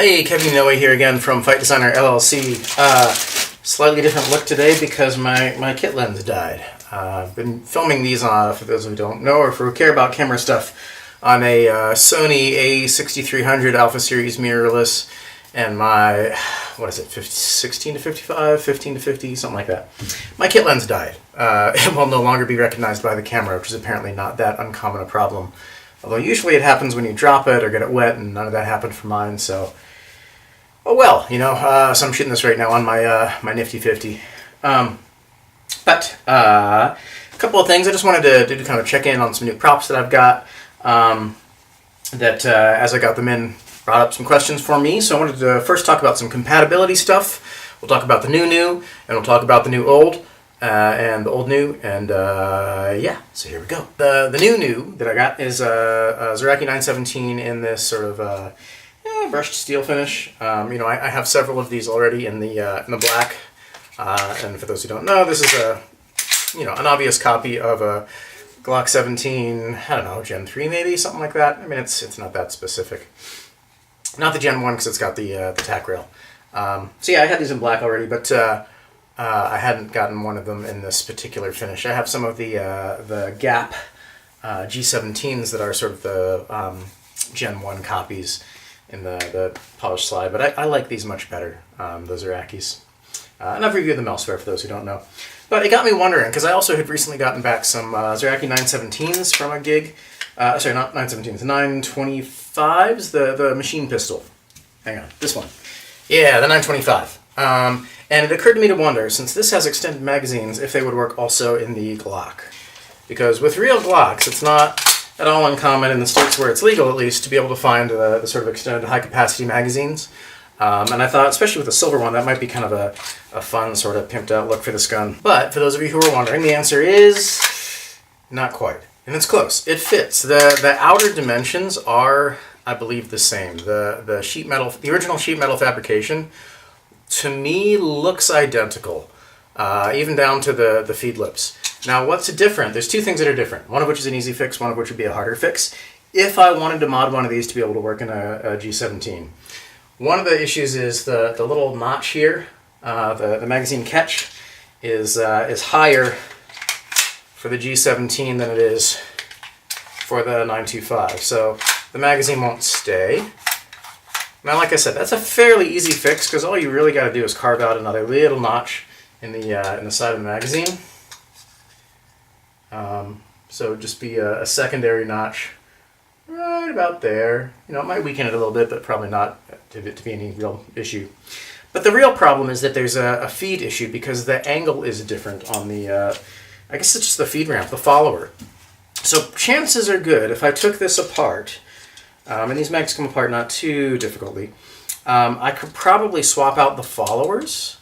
Hey, Kevin Noe here again from FightDesigner LLC. Slightly different look today because my kit lens died. I've been filming these for those who don't know or who care about camera stuff on a Sony A6300 Alpha Series mirrorless and my, 16 to 55, 15 to 50, something like that. My kit lens died. It will no longer be recognized by the camera, which is apparently not that uncommon a problem. Although usually it happens when you drop it or get it wet, and none of that happened for mine, so... Oh well, you know, so I'm shooting this right now on my nifty 50. A couple of things. I just wanted to kind of check in on some new props that I've got that, as I got them in, brought up some questions for me. So I wanted to first talk about some compatibility stuff. We'll talk about the new, and we'll talk about the new old. And the old new, and yeah, so here we go. The new that I got is a Zoraki 917 in this sort of brushed steel finish. You know, I have several of these already in the black, and for those who don't know, this is an obvious copy of a Glock 17. I don't know, Gen 3 maybe, something like that. I mean, it's not that specific. Not the Gen 1 because it's got the tack rail. So yeah, I had these in black already, but. I hadn't gotten one of them in this particular finish. I have some of the Gap G17s that are sort of the Gen 1 copies in the polished slide, but I like these much better, those Zorakis. And I've reviewed them elsewhere for those who don't know. But it got me wondering, because I also had recently gotten back some Zoraki 917s from a gig. Sorry, not 917s, 925s, the machine pistol. Hang on, this one. Yeah, the 925. And it occurred to me to wonder, since this has extended magazines, if they would work also in the Glock. Because with real Glocks, it's not at all uncommon, in the states where it's legal at least, to be able to find the sort of extended high-capacity magazines. And I thought, especially with the silver one, that might be kind of a fun, sort of pimped-out look for this gun. But for those of you who are wondering, the answer is not quite. And it's close. It fits. The outer dimensions are, I believe, the same. The sheet metal, the original sheet metal fabrication, to me, looks identical, even down to the feed lips. Now, what's different? There's two things that are different, one of which is an easy fix, one of which would be a harder fix, if I wanted to mod one of these to be able to work in a G17. One of the issues is the little notch here, the magazine catch, is higher for the G17 than it is for the 925, so the magazine won't stay. Now, like I said, that's a fairly easy fix because all you really got to do is carve out another little notch in the side of the magazine. So it would just be a secondary notch right about there. You know, it might weaken it a little bit, but probably not to be any real issue. But the real problem is that there's a feed issue because the angle is different on the, I guess it's just the feed ramp, the follower. So chances are good if I took this apart. And these mags come apart not too difficultly. I could probably swap out the followers,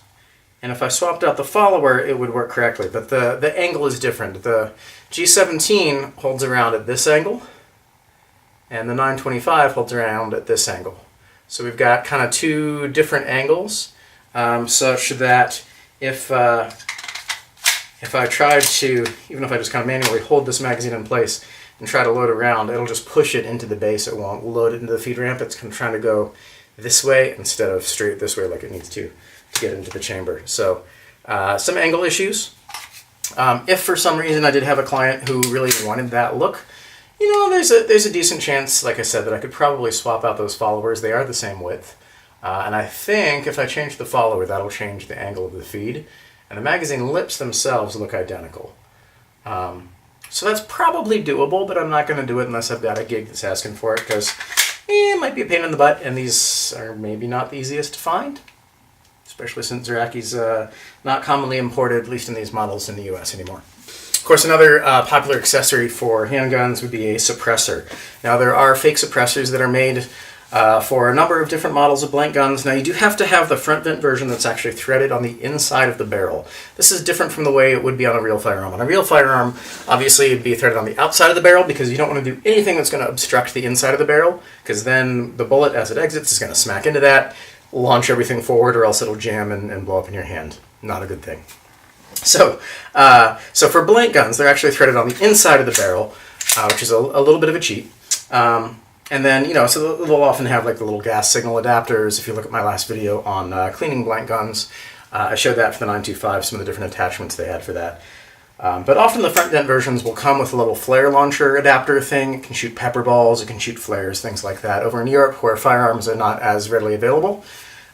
and if I swapped out the follower, it would work correctly. But the angle is different. The G17 holds around at this angle, and the 925 holds around at this angle. So we've got kind of two different angles, such that if I tried to, even if I just kind of manually hold this magazine in place, and try to load around, it'll just push it into the base. It won't load it into the feed ramp. It's kind of trying to go this way instead of straight this way like it needs to get into the chamber. So some angle issues. If for some reason I did have a client who really wanted that look, you know, there's a decent chance, like I said, that I could probably swap out those followers. They are the same width. And I think if I change the follower, that'll change the angle of the feed. And the magazine lips themselves look identical. So that's probably doable, but I'm not going to do it unless I've got a gig that's asking for it, because it might be a pain in the butt, and these are maybe not the easiest to find, especially since Zoraki's not commonly imported, at least in these models in the US anymore. Of course, another popular accessory for handguns would be a suppressor. Now, there are fake suppressors that are made for a number of different models of blank guns. Now, you do have to have the front vent version that's actually threaded on the inside of the barrel. This is different from the way it would be on a real firearm. On a real firearm, obviously, it'd be threaded on the outside of the barrel because you don't want to do anything that's going to obstruct the inside of the barrel, because then the bullet, as it exits, is going to smack into that, launch everything forward, or else it'll jam and blow up in your hand. Not a good thing. So for blank guns, they're actually threaded on the inside of the barrel, which is a little bit of a cheat. And then, you know, so they'll often have like the little gas signal adapters. If you look at my last video on cleaning blank guns, I showed that for the 925, some of the different attachments they had for that. But often the front vent versions will come with a little flare launcher adapter thing. It can shoot pepper balls, it can shoot flares, things like that. Over in Europe, where firearms are not as readily available,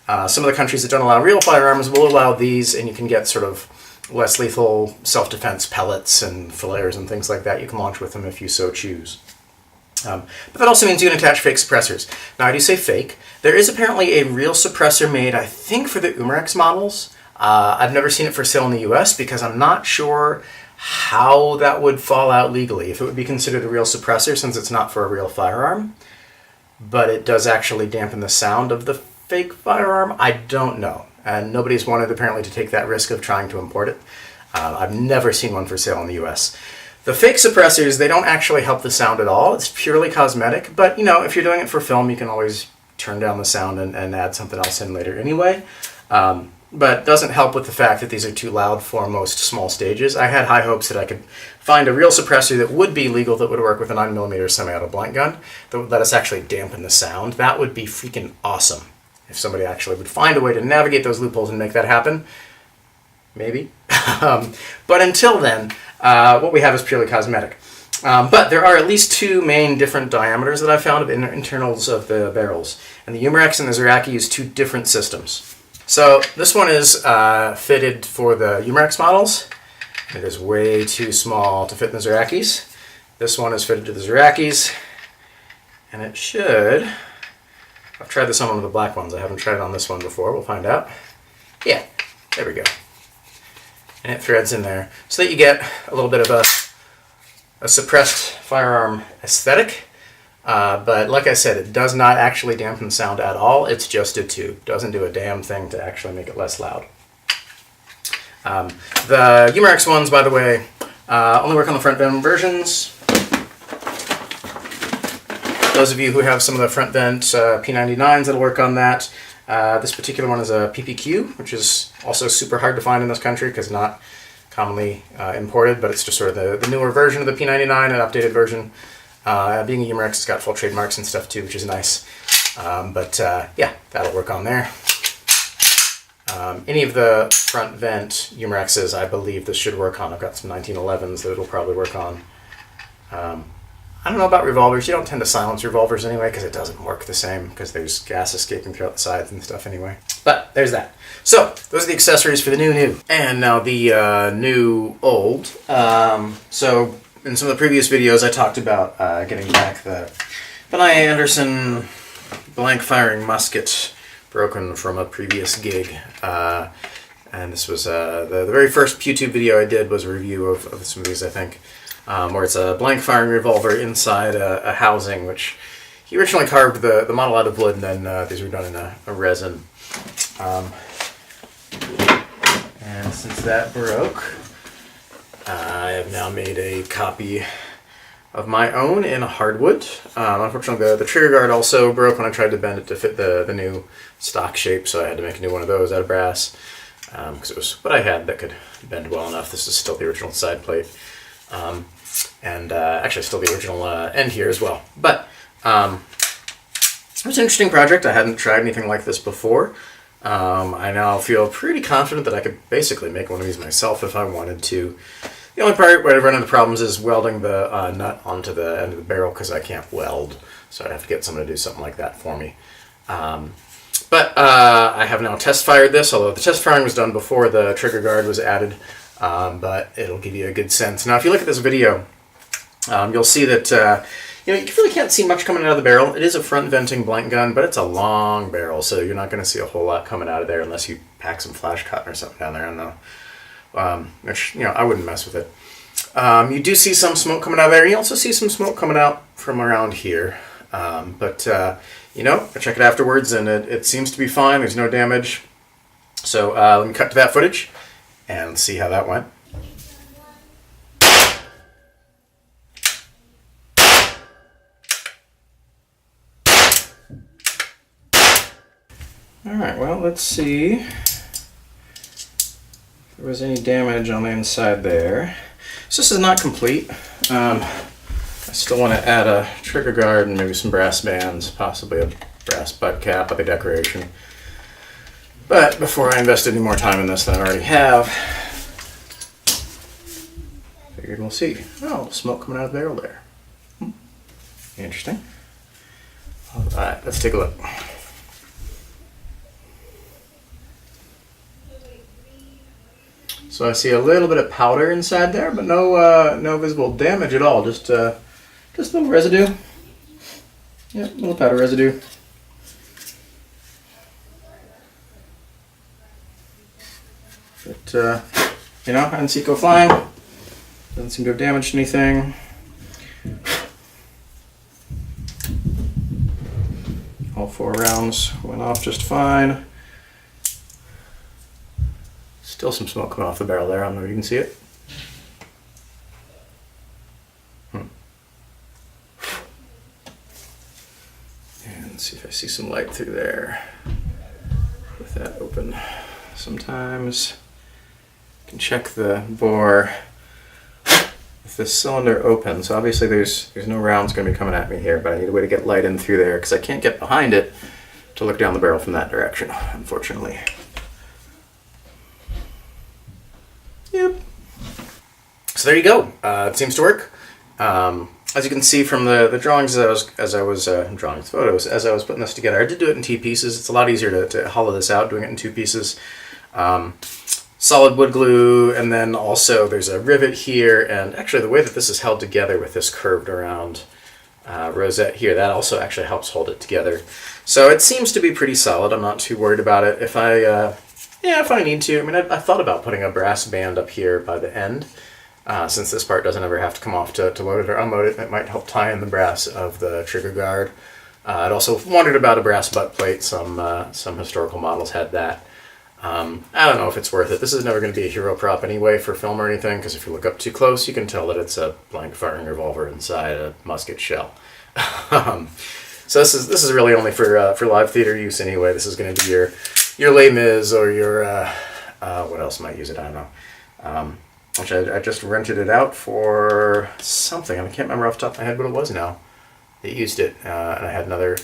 some of the countries that don't allow real firearms will allow these, and you can get sort of less lethal self-defense pellets and flares and things like that you can launch with them if you so choose. But that also means you can attach fake suppressors. Now, I do say fake. There is apparently a real suppressor made, I think, for the Umarex models. I've never seen it for sale in the US because I'm not sure how that would fall out legally. If it would be considered a real suppressor since it's not for a real firearm, but it does actually dampen the sound of the fake firearm, I don't know. And nobody's wanted apparently to take that risk of trying to import it. I've never seen one for sale in the US. The fake suppressors, they don't actually help the sound at all. It's purely cosmetic, but you know, if you're doing it for film, you can always turn down the sound and add something else in later anyway. But it doesn't help with the fact that these are too loud for most small stages. I had high hopes that I could find a real suppressor that would be legal, that would work with a 9mm semi-auto blank gun, that would let us actually dampen the sound. That would be freaking awesome if somebody actually would find a way to navigate those loopholes and make that happen. Maybe. But until then, what we have is purely cosmetic. But there are at least two main different diameters that I found of internals of the barrels. And the Umarex and the Zoraki use two different systems. So this one is fitted for the Umarex models. It is way too small to fit in the Zorakis. This one is fitted to the Zorakis. And it should... I've tried this on one of the black ones. I haven't tried it on this one before. We'll find out. Yeah, there we go. And it threads in there so that you get a little bit of a suppressed firearm aesthetic. But like I said, it does not actually dampen sound at all. It's just a tube. Doesn't do a damn thing to actually make it less loud. The Umarex ones, by the way, only work on the front vent versions. Those of you who have some of the front vent P99s, that'll work on that. This particular one is a PPQ, which is also super hard to find in this country because not commonly imported, but it's just sort of the newer version of the P99, an updated version. Being a Umarex, it's got full trademarks and stuff too, which is nice. Yeah, that'll work on there. Any of the front vent Umarexes, I believe this should work on. I've got some 1911s that it'll probably work on. I don't know about revolvers. You don't tend to silence revolvers anyway because it doesn't work the same because there's gas escaping throughout the sides and stuff anyway. But there's that. So those are the accessories for the new. And now the new old. So in some of the previous videos I talked about getting back the Nye Anderson blank firing musket broken from a previous gig. And this was the very first YouTube video I did was a review of some of these, I think. Where it's a blank firing revolver inside a housing, which he originally carved the model out of wood, and then these were done in a resin. And since that broke, I have now made a copy of my own in hardwood. Unfortunately, the trigger guard also broke when I tried to bend it to fit the new stock shape, so I had to make a new one of those out of brass, because it was what I had that could bend well enough. This is still the original side plate. And actually still the original end here as well. But it was an interesting project. I hadn't tried anything like this before. I now feel pretty confident that I could basically make one of these myself if I wanted to. The only part where I run into problems is welding the nut onto the end of the barrel because I can't weld. So I'd have to get someone to do something like that for me. But I have now test fired this, although the test firing was done before the trigger guard was added. But it'll give you a good sense. Now, if you look at this video, you'll see that you really can't see much coming out of the barrel. It is a front venting blank gun, but it's a long barrel, so you're not going to see a whole lot coming out of there unless you pack some flash cotton or something down there. I don't know, which I wouldn't mess with it. You do see some smoke coming out of there. You also see some smoke coming out from around here, but I check it afterwards, and it seems to be fine. There's no damage. So let me cut to that footage and see how that went. Alright, well, let's see if there was any damage on the inside there. So this is not complete. I still want to add a trigger guard and maybe some brass bands, possibly a brass butt cap with a decoration. But before I invest any more time in this than I already have, figured we'll see. Oh, smoke coming out of the barrel there. Interesting. All right, let's take a look. So I see a little bit of powder inside there, but no visible damage at all. Just a little residue. Yep, a little powder residue. But you know, I didn't see it go flying. Doesn't seem to have damaged anything. All 4 rounds went off just fine. Still some smoke coming off the barrel there. I don't know if you can see it. And let's see if I see some light through there with that open. Sometimes you can check the bore with this cylinder open. So obviously there's no rounds going to be coming at me here, but I need a way to get light in through there because I can't get behind it to look down the barrel from that direction, unfortunately. Yep. So there you go. It seems to work. As you can see from the drawings photos, as I was putting this together, I did do it in 2 pieces. It's a lot easier to hollow this out doing it in 2 pieces. Solid wood glue, and then also there's a rivet here, and actually the way that this is held together with this curved around rosette here, that also actually helps hold it together. So it seems to be pretty solid. I'm not too worried about it. If I need to, I mean, I thought about putting a brass band up here by the end, since this part doesn't ever have to come off to load it or unload it. It might help tie in the brass of the trigger guard. I'd also wondered about a brass butt plate. Some historical models had that. I don't know if it's worth it. This is never going to be a hero prop anyway for film or anything, because if you look up too close, you can tell that it's a blank firing revolver inside a musket shell. So this is really only for live theater use anyway. This is going to be your Les Mis or your what else might use it? I don't know. Which I just rented it out for something. I can't remember off the top of my head what it was now. They used it, and I had another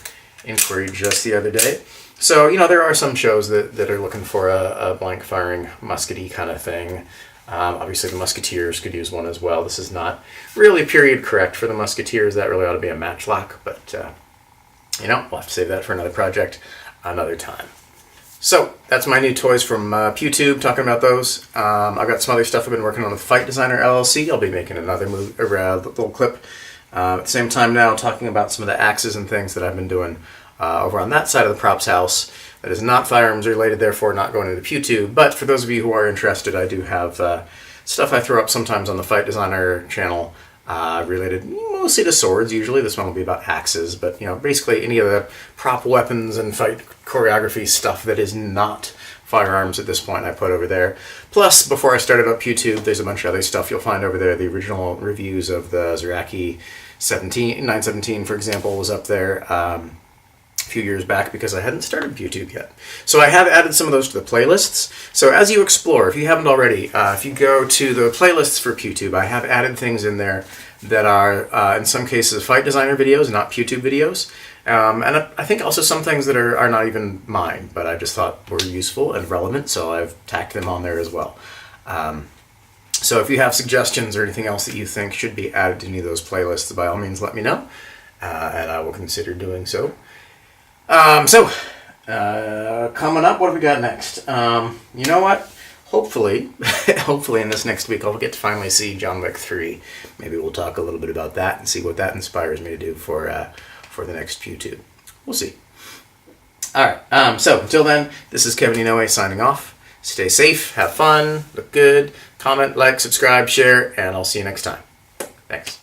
inquiry just the other day. So, you know, there are some shows that are looking for a blank firing muskety kind of thing. Obviously the Musketeers could use one as well. This is not really period correct for the Musketeers. That really ought to be a matchlock, but you know, we'll have to save that for another project another time. So that's my new toys from PewTube, talking about those. I've got some other stuff I've been working on with FightDesigner LLC. I'll be making another little clip at the same time now, talking about some of the axes and things that I've been doing over on that side of the props house. That is not firearms related, therefore not going into PewTube. But for those of you who are interested, I do have stuff I throw up sometimes on the FightDesigner channel related mostly to swords. Usually this one will be about axes, but you know, basically any of the prop weapons and fight choreography stuff that is not firearms at this point I put over there. Plus, before I started up PewTube, there's a bunch of other stuff you'll find over there. The original reviews of the Zoraki 917, for example, was up there a few years back because I hadn't started PewTube yet. So I have added some of those to the playlists. So as you explore, if you haven't already, if you go to the playlists for PewTube, I have added things in there that are, in some cases, FightDesigner videos, not PewTube videos. And I think also some things that are not even mine, but I just thought were useful and relevant, so I've tacked them on there as well. So if you have suggestions or anything else that you think should be added to any of those playlists, by all means let me know, and I will consider doing so. Coming up, what have we got next? You know what? Hopefully in this next week, I'll get to finally see John Wick 3. Maybe we'll talk a little bit about that and see what that inspires me to do for the next PewTube. We'll see. All right. So until then, this is Kevin Inoue signing off. Stay safe, have fun, look good, comment, like, subscribe, share, and I'll see you next time. Thanks.